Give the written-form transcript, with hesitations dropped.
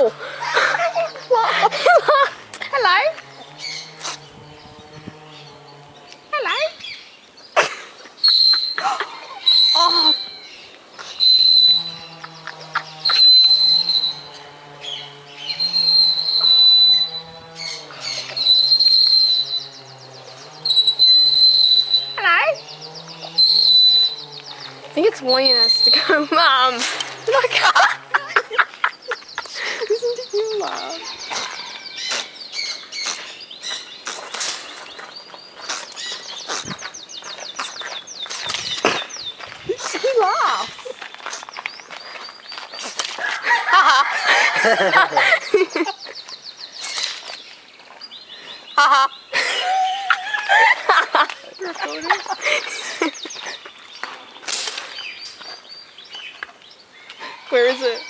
Ow! Hello? Hello? Oh. Hello? I think it's warning us to go, Mum. Look. Listen to him laugh. He laughs. Where is it?